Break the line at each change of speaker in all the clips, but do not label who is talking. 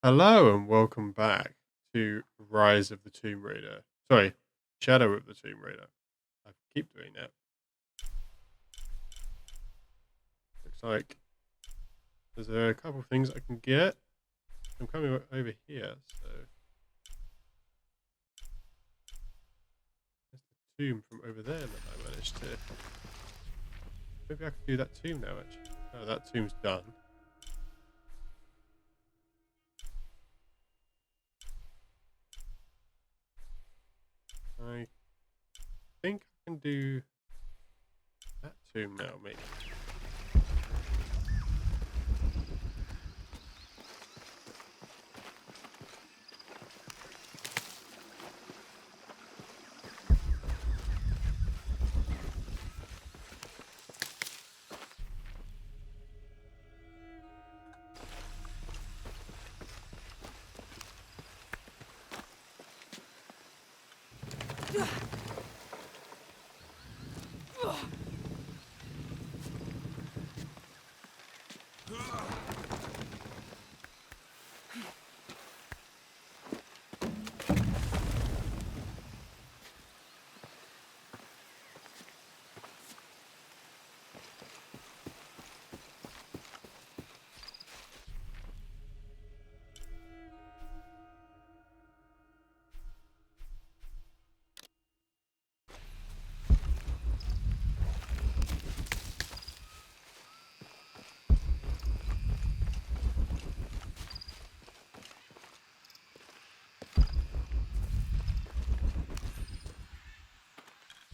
Hello and welcome back to Rise of the Tomb Raider. Sorry, Shadow of the Tomb Raider. I keep doing that. Looks like there's a couple of things I can get. I'm coming over here, so there's the tomb from over there that I managed to. Maybe I could do that tomb now, actually. Oh, that tomb's done. I think I can do that tomb now, maybe.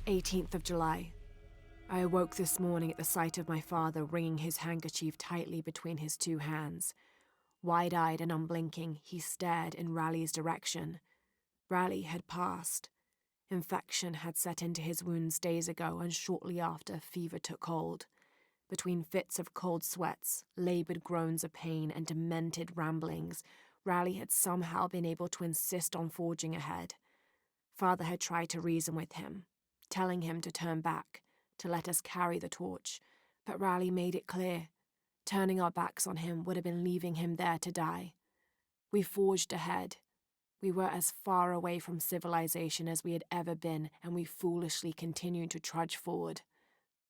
18th of July. I awoke this morning at the sight of my father wringing his handkerchief tightly between his two hands. Wide-eyed and unblinking, he stared in Raleigh's direction. Raleigh had passed. Infection had set into his wounds days ago, and shortly after, fever took hold. Between fits of cold sweats, laboured groans of pain, and demented ramblings, Raleigh had somehow been able to insist on forging ahead. Father had tried to reason with him, telling him to turn back, to let us carry the torch, but Raleigh made it clear. Turning our backs on him would have been leaving him there to die. We forged ahead. We were as far away from civilization as we had ever been, and we foolishly continued to trudge forward.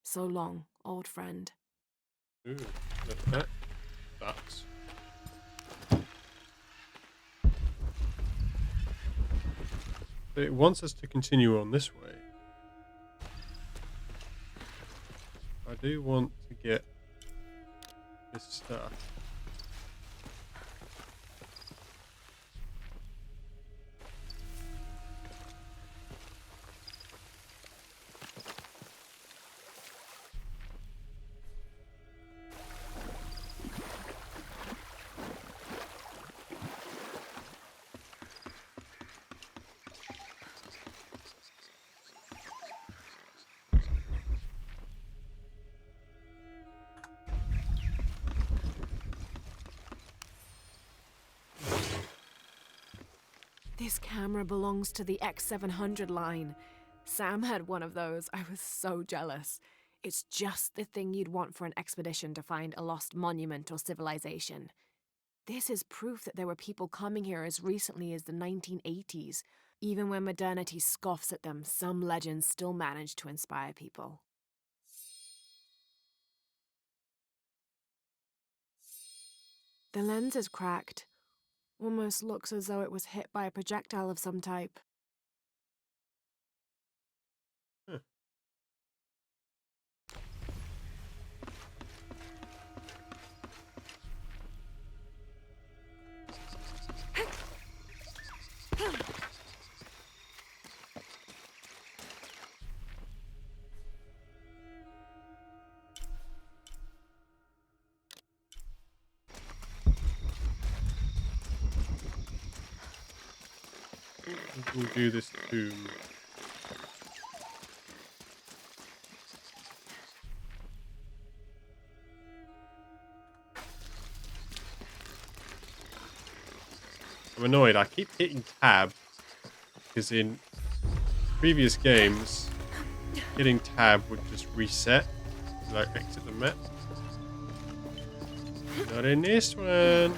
So long, old friend.
Ooh, that sucks. But it wants us to continue on this way. I do want to get this stuff.
This camera belongs to the X700 line. Sam had one of those. I was so jealous. It's just the thing you'd want for an expedition to find a lost monument or civilization. This is proof that there were people coming here as recently as the 1980s. Even when modernity scoffs at them, some legends still manage to inspire people. The lens is cracked. Almost looks as though it was hit by a projectile of some type.
Huh. We'll do this tomb. I'm annoyed. I keep hitting tab because in previous games, hitting tab would just reset, like exit the map. Not in this one.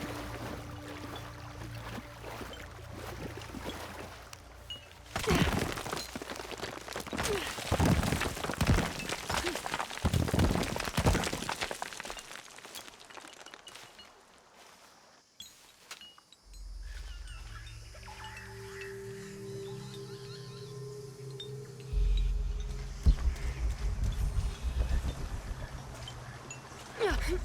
Need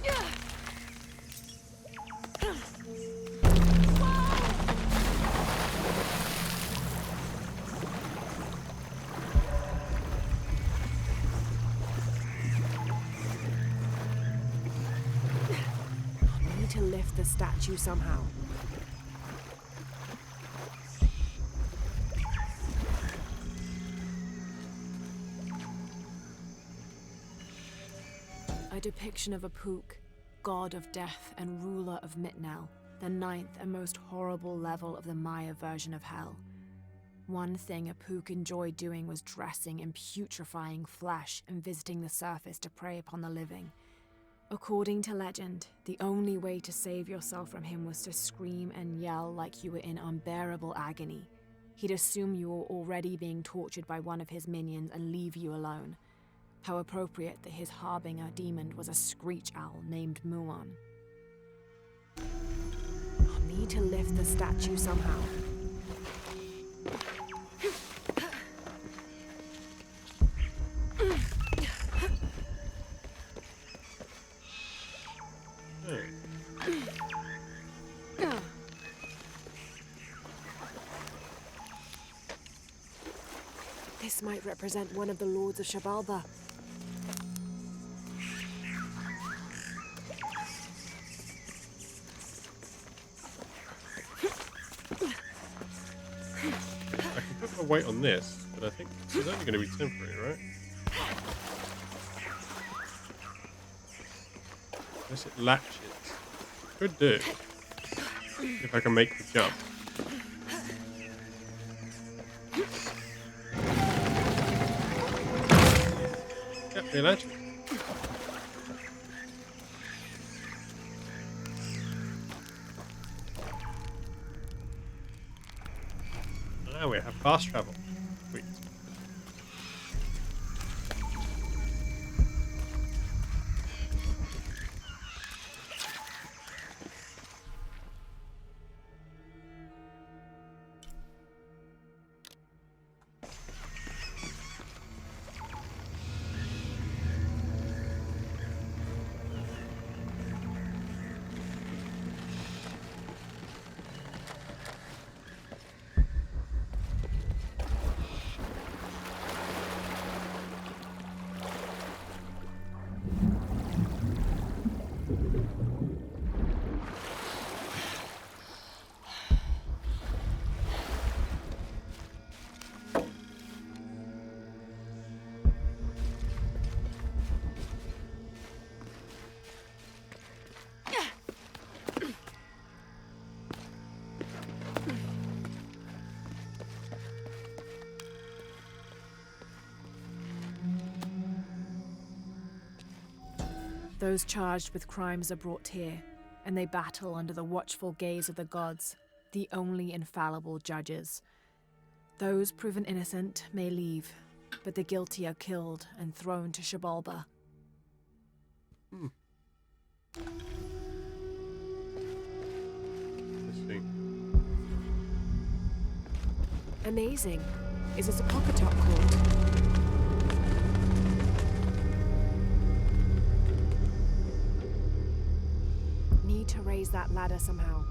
to lift the statue somehow. A depiction of a Pook, god of death and ruler of Mitnell, the ninth and most horrible level of the Maya version of hell. One thing a Pook enjoyed doing was dressing in putrefying flesh and visiting the surface to prey upon the living. According to legend, the only way to save yourself from him was to scream and yell like you were in unbearable agony. He'd assume you were already being tortured by one of his minions and leave you alone. How appropriate that his harbinger demon was a screech owl named Muon. I'll need to lift the statue somehow. This might represent one of the lords of Shabalba.
I can put my weight on this, but I think it's only going to be temporary, right? Unless it latches. Could do. If I can make the jump. Yep, it latches. Now we have fast travel. Sweet.
Those charged with crimes are brought here, and they battle under the watchful gaze of the gods, the only infallible judges. Those proven innocent may leave, but the guilty are killed and thrown to Shabalba.
Interesting.
Amazing. Is this a Pocketot court? Need to raise that ladder somehow.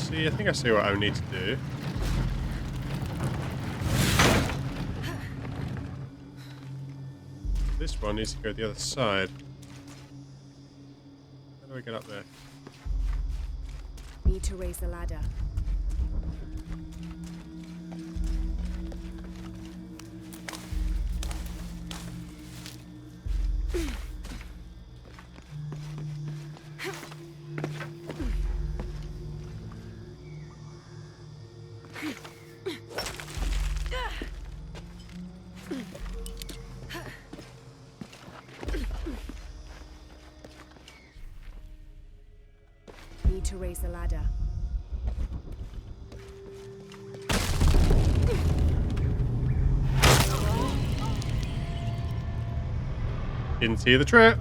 see. I think I see what I need to do. This one needs to go the other side. How do I get up there?
Need to raise the ladder. Need to raise the ladder.
Didn't see the trap.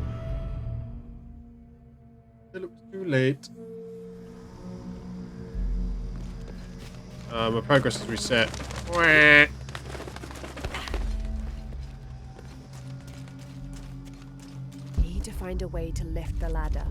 It looks too late. My progress is reset. Wah.
Need to find a way to lift the ladder.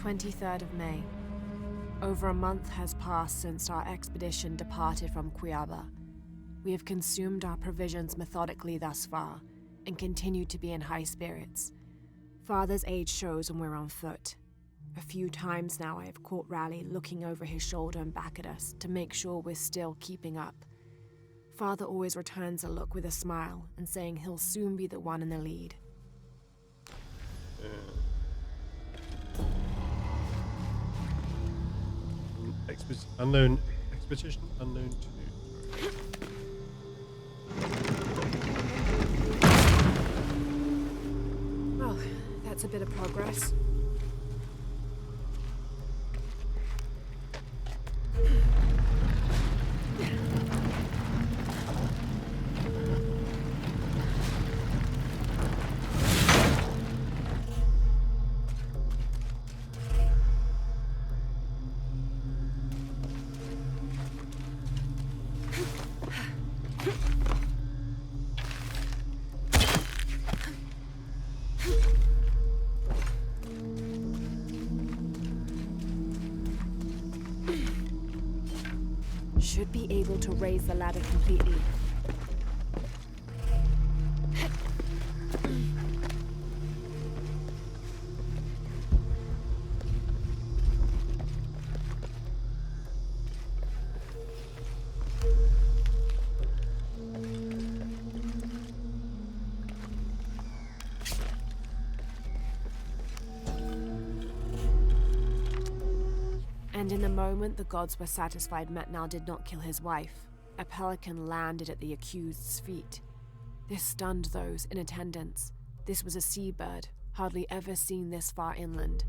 May 23rd. Over a month has passed since our expedition departed from Cuiaba. We have consumed our provisions methodically thus far, and continue to be in high spirits. Father's age shows when we're on foot. A few times now I have caught Raleigh looking over his shoulder and back at us to make sure we're still keeping up. Father always returns a look with a smile and saying he'll soon be the one in the lead.
Unknown expedition unknown to.
Well, that's a bit of progress. Should be able to raise the ladder completely. And in the moment the gods were satisfied Metnal did not kill his wife, a pelican landed at the accused's feet. This stunned those in attendance. This was a seabird, hardly ever seen this far inland.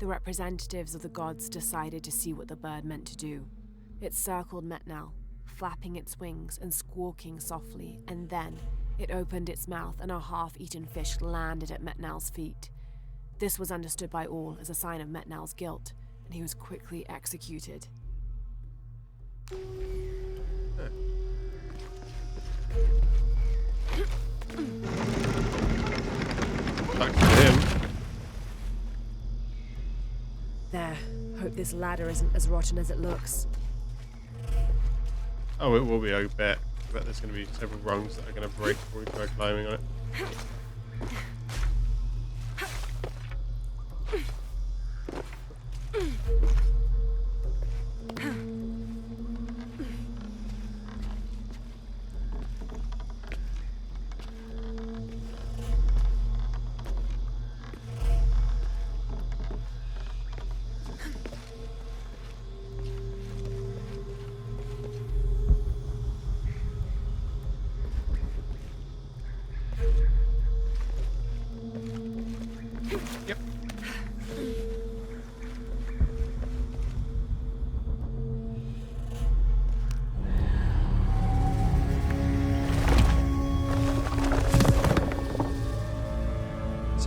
The representatives of the gods decided to see what the bird meant to do. It circled Metnal, flapping its wings and squawking softly, and then it opened its mouth and a half-eaten fish landed at Metnal's feet. This was understood by all as a sign of Metnal's guilt, and he was quickly executed.
Back to him.
There. Hope this ladder isn't as rotten as it looks.
Oh, it will be, I bet. I bet there's going to be several rungs that are going to break before we try climbing on it.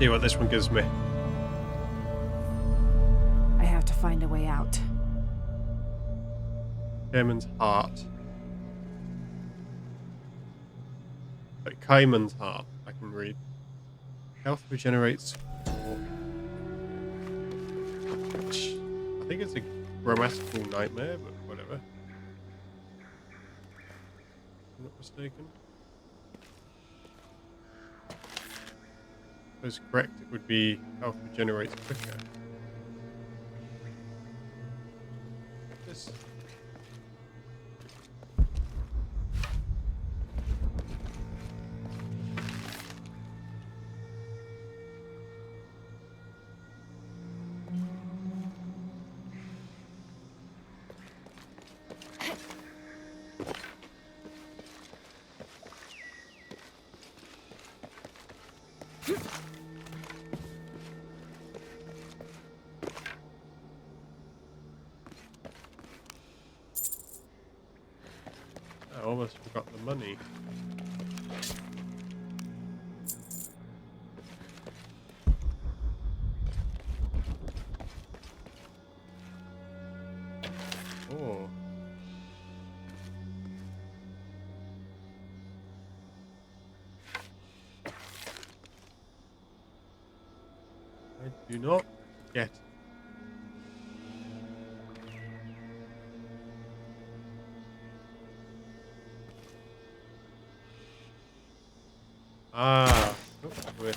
See what this one gives me.
I have to find a way out.
Chairman's heart. Like Cayman's heart, I can read. Health regenerates. Which I think it's a grammatical nightmare, but whatever. If I'm not mistaken. If it's correct, it would be health regenerates quicker. This. I almost forgot the money. Oh. I do not get it. Ah. Oh, wait.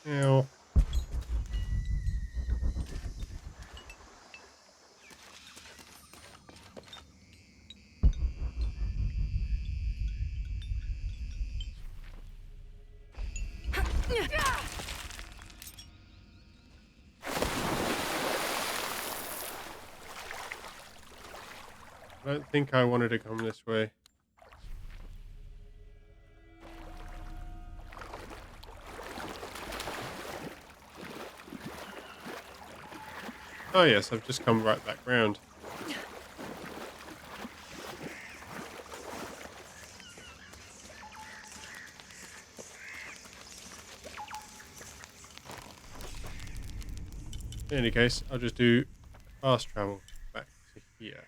Ew. I don't think I wanted to come this way. Oh yes, I've just come right back round. In any case, I'll just do fast travel back to here.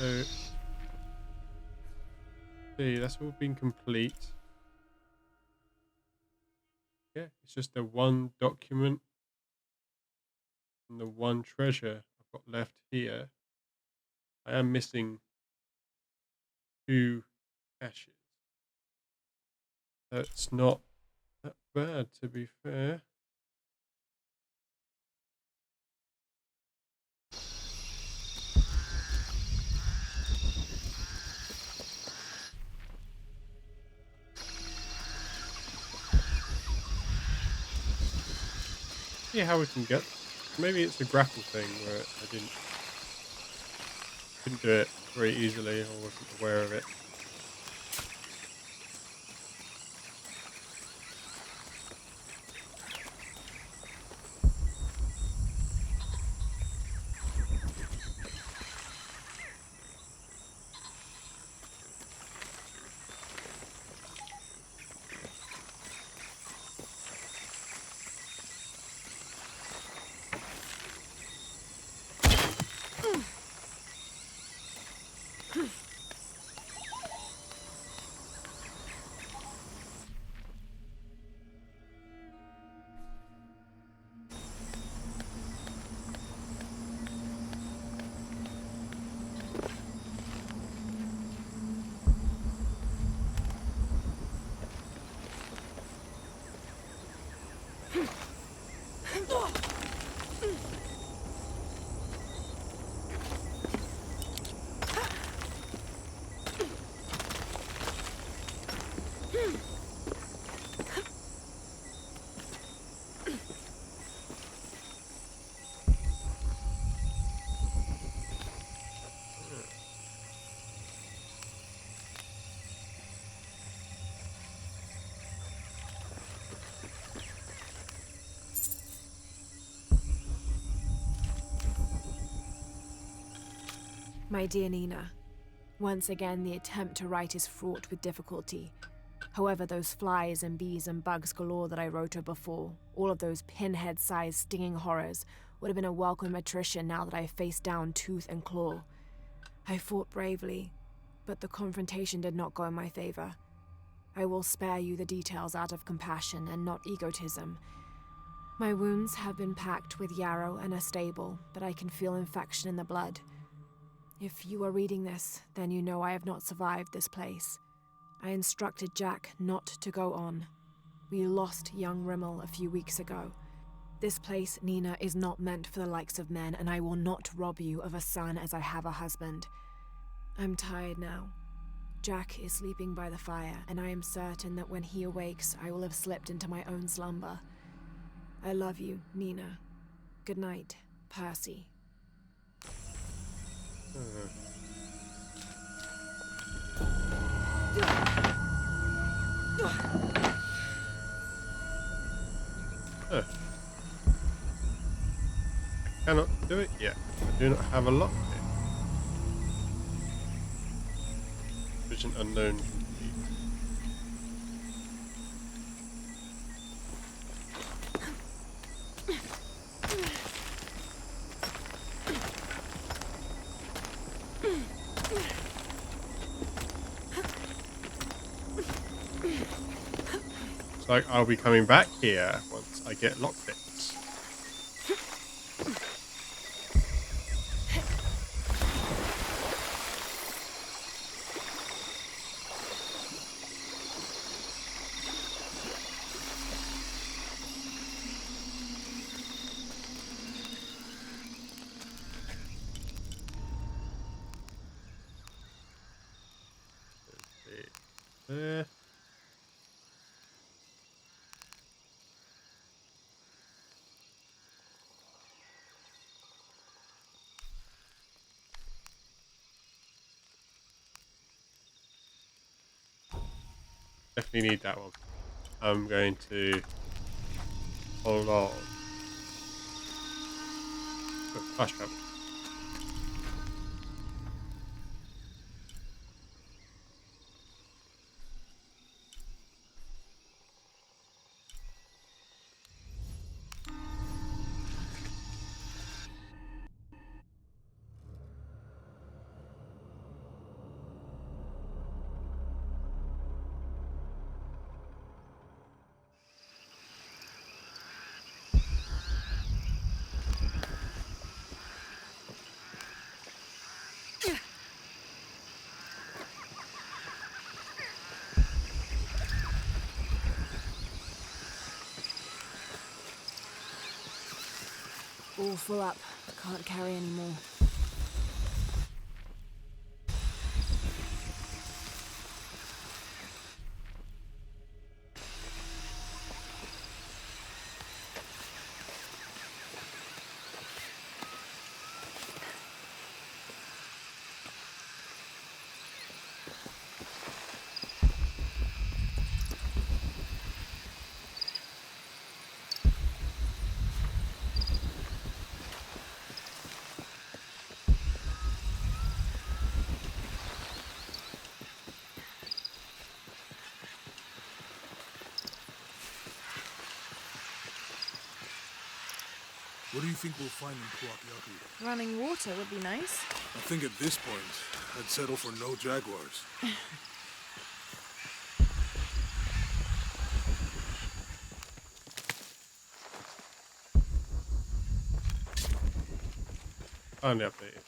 So, see, that's all been complete. Yeah, it's just the one document and the one treasure I've got left here. I am missing 2 caches. That's not that bad, to be fair. See how we can get. Maybe it's a grapple thing where I couldn't do it very easily or wasn't aware of it.
My dear Nina, once again the attempt to write is fraught with difficulty. However, those flies and bees and bugs galore that I wrote of before, all of those pinhead-sized stinging horrors, would have been a welcome attrition now that I faced down tooth and claw. I fought bravely, but the confrontation did not go in my favor. I will spare you the details out of compassion and not egotism. My wounds have been packed with yarrow and are stable, but I can feel infection in the blood. If you are reading this, then you know I have not survived this place. I instructed Jack not to go on. We lost young Rimmel a few weeks ago. This place, Nina, is not meant for the likes of men, and I will not rob you of a son as I have a husband. I'm tired now. Jack is sleeping by the fire, and I am certain that when he awakes, I will have slipped into my own slumber. I love you, Nina. Good night, Percy.
I cannot do it yet. I do not have a lockpick. Vision unknown complete. Looks like I'll be coming back here once I get lockpicks. There. Definitely need that one. I'm going to hold on. But fast travel.
All full up. Can't carry any more.
What do you think we'll find in Kuapiapi?
Running water would be nice.
I think at this point, I'd settle for no jaguars.
Finally updated.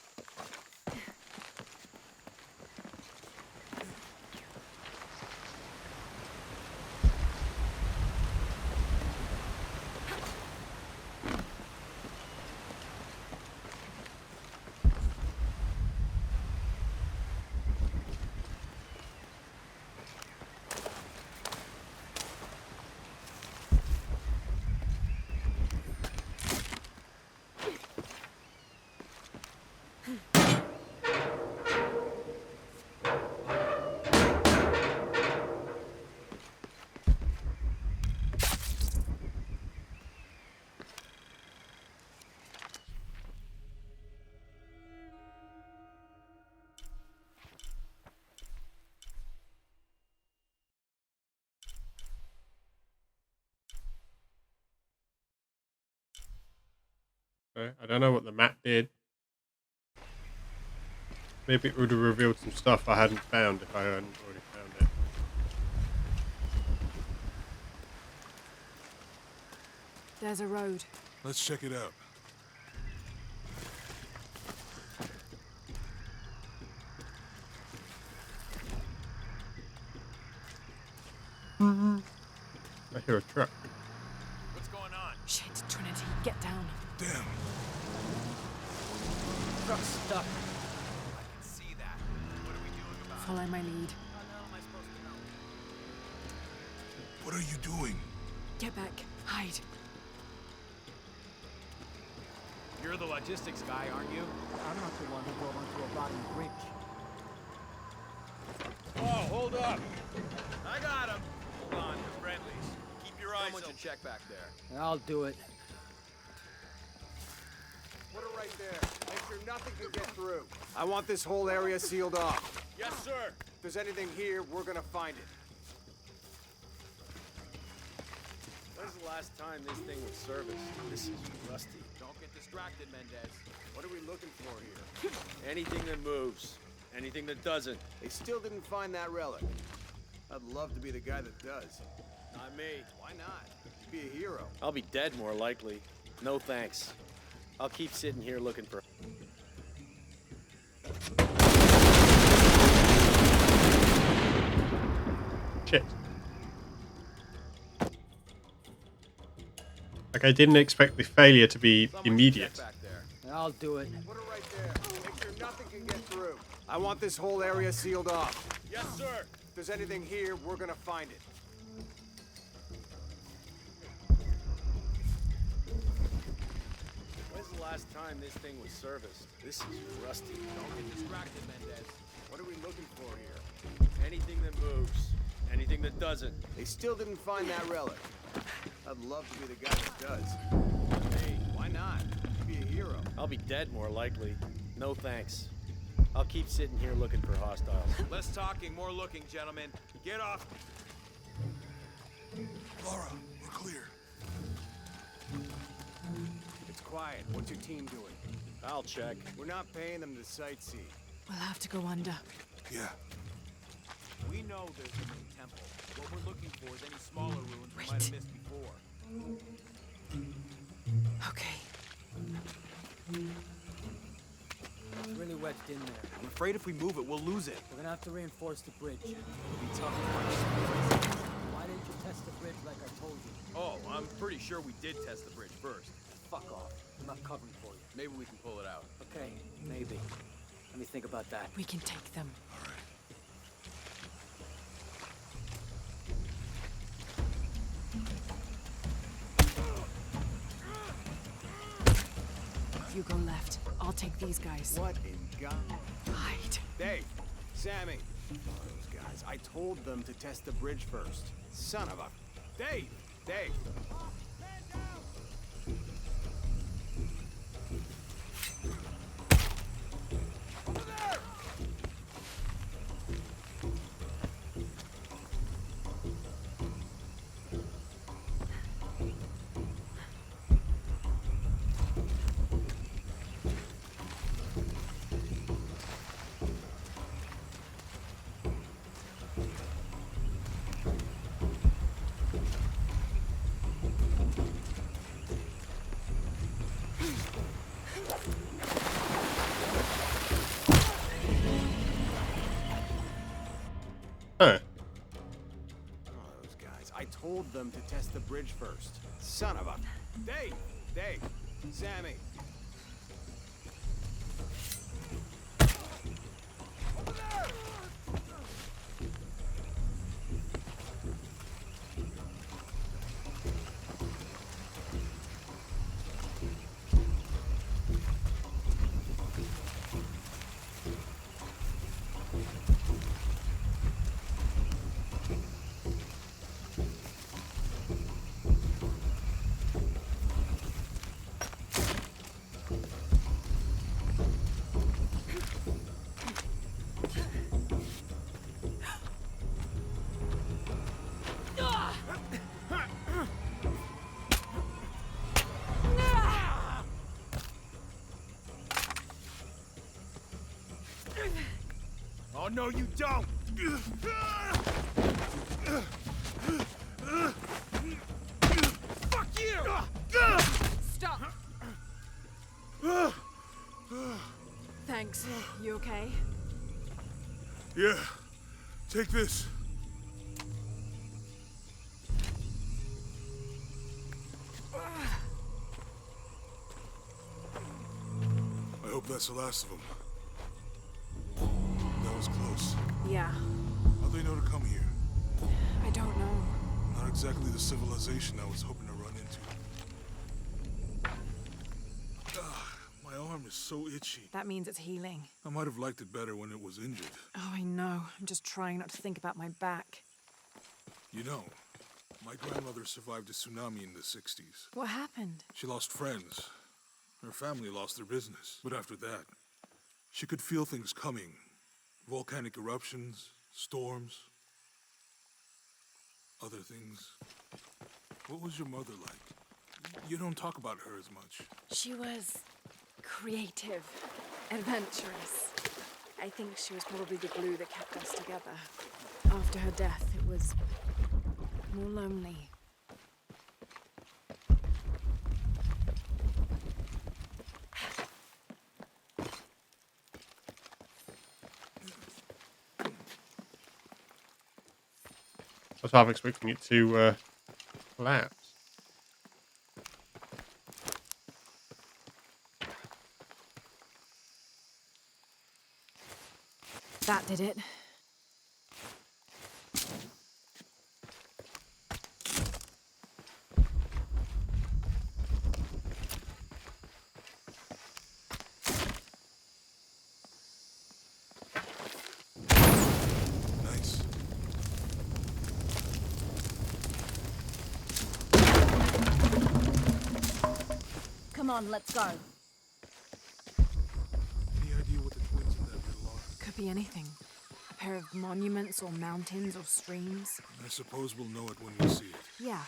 Okay, I don't know what the map did. Maybe it would have revealed some stuff I hadn't found if I hadn't already found it.
There's a road.
Let's check it out.
I hear a truck.
What's going on?
Shit, Trinity, get down.
Damn.
Truck's stuck. I can see that. What are we doing about it?
Follow my lead.
How the hell am I supposed to know?
What are you doing?
Get back. Hide.
You're the logistics guy, aren't you?
I'm not the one who drove onto a rotting bridge.
Oh, hold up. I got him. Hold on, you're friendlies. Keep your eyes open. Someone should check back there.
I'll do it.
Put it right there. Make sure nothing can get through. I want this whole area sealed off.
Yes, sir.
If there's anything here, we're gonna find it.
When's the last time this thing was serviced? This is rusty.
Don't get distracted, Mendez.
What are we looking for here?
Anything that moves. Anything that doesn't.
They still didn't find that relic. I'd love to be the guy that does.
Not me.
Why not? You'd be a hero.
I'll be dead more likely. No thanks. I'll keep sitting here looking for...
Shit. Like, I didn't expect the failure to be
Someone should
immediate.
check back there.
I'll do it.
Put it right there. Make sure nothing can get through. I want this whole area sealed off.
Yes, sir.
If there's anything here, we're gonna find it.
When's the last time this thing was serviced? This is rusty.
Don't get distracted, Mendez.
What are we looking for here?
Anything that moves. Anything that doesn't.
They still didn't find that relic. I'd love to be the guy that does.
Hey,
Why not? You'd be a hero.
I'll be dead more likely. No thanks. I'll keep sitting here looking for hostiles.
Less talking, more looking, gentlemen. Get off.
Laura, we're clear.
It's quiet. What's your team doing?
I'll check.
We're not paying them to sightsee.
We'll have to go under.
Yeah.
We know there's a main temple. What we're looking for is any smaller ruins we might have missed before.
Okay.
It's really wedged in there.
I'm afraid if we move it, we'll lose it.
We're gonna have to reinforce the bridge.
It'll be tough.
Why didn't you test the bridge like I told you?
Oh, I'm pretty sure we did test the bridge first.
fuck off. I'm not covering for you.
Maybe we can pull it out.
Okay, maybe. Let me think about that.
We can take them. You go left. I'll take these guys.
What in God?
Hide.
Dave, Sammy. Those guys. I told them to test the bridge first. Son of a... Dave! Dave!
Huh.
Oh, those guys. I told them to test the bridge first. Son of a... Dave! Dave! Sammy! Oh, no, you don't! Fuck you!
Stop! Thanks. You okay?
Yeah. Take this. I hope that's the last of them. That was close.
Yeah.
How'd they know to come here?
I don't know.
Not exactly the civilization I was hoping to run into. My arm is so itchy.
That means it's healing.
I might have liked it better when it was injured.
Oh, I know. I'm just trying not to think about my back.
You know, my grandmother survived a tsunami in the 60s.
What happened?
She lost friends. Her family lost their business. But after that, she could feel things coming. Volcanic eruptions, storms, other things. What was your mother like? You don't talk about her as much.
She was creative, adventurous. I think she was probably the glue that kept us together. After her death, it was more lonely.
I was half expecting it to collapse.
That did it.
Nice.
Come on, let's go.
Any idea what the twins in that riddle are?
Could be anything. A pair of monuments or mountains or streams.
I suppose we'll know it when we see it.
Yeah.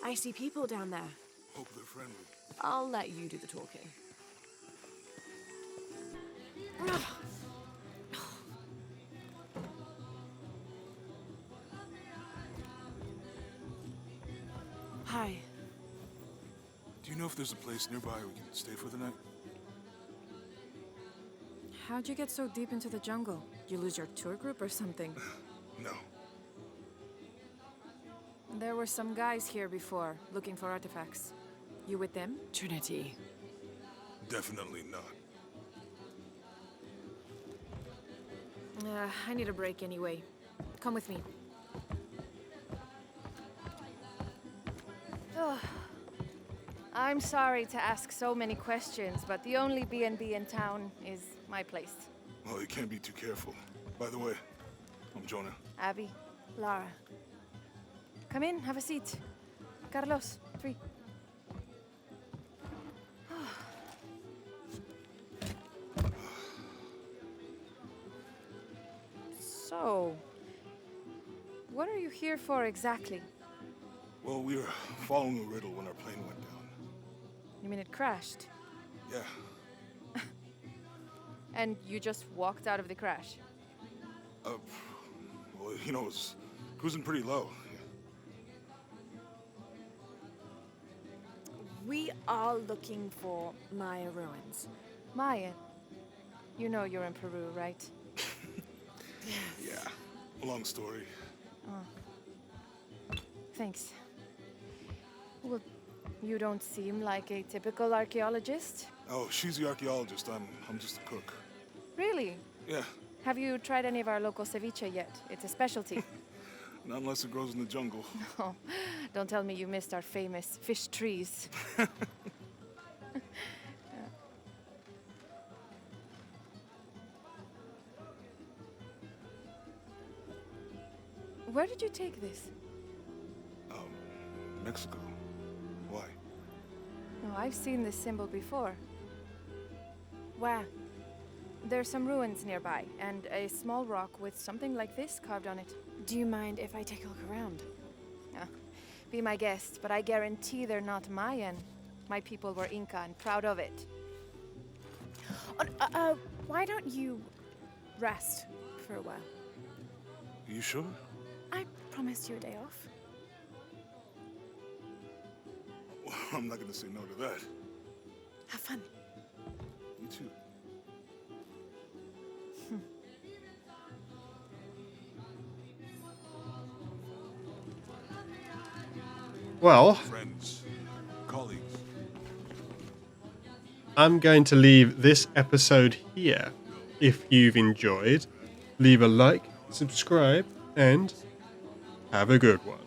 I see people down there.
Hope they're friendly.
I'll let you do the talking. Hi.
Do you know if there's a place nearby we can stay for the night?
How'd you get so deep into the jungle? You lose your tour group or something?
No.
There were some guys here before, looking for artifacts. You with them?
Trinity.
Definitely not.
I need a break anyway. Come with me.
I'm sorry to ask so many questions, but the only B&B in town is my place.
Well, you can't be too careful. By the way, I'm Jonah.
Abby, Lara. Come in, have a seat. Carlos, 3. So, what are you here for exactly?
Well, we were following a riddle when our plane went down.
You mean it crashed?
Yeah.
And you just walked out of the crash?
Well, you know, it was cruising pretty low.
We are looking for Maya ruins.
Maya, you know you're in Peru, right?
Yeah. Long story.
Thanks. Well, you don't seem like a typical archaeologist.
Oh, she's the archaeologist. I'm just a cook.
Really?
Yeah.
Have you tried any of our local ceviche yet? It's a specialty.
Not unless it grows in the jungle.
Oh, don't tell me you missed our famous fish trees. Where did you take this?
Mexico. Why?
Oh, I've seen this symbol before.
Where?
There's some ruins nearby, and a small rock with something like this carved on it.
Do you mind if I take a look around?
Be my guest, but I guarantee they're not Mayan. My people were Inca and proud of it.
Why don't you rest for a while?
You sure?
I promised you a day off.
Well, I'm not gonna say no to that.
Have fun.
You too.
Well,
Friends, colleagues.
I'm going to leave this episode here. If you've enjoyed, leave a like, subscribe, and have a good one.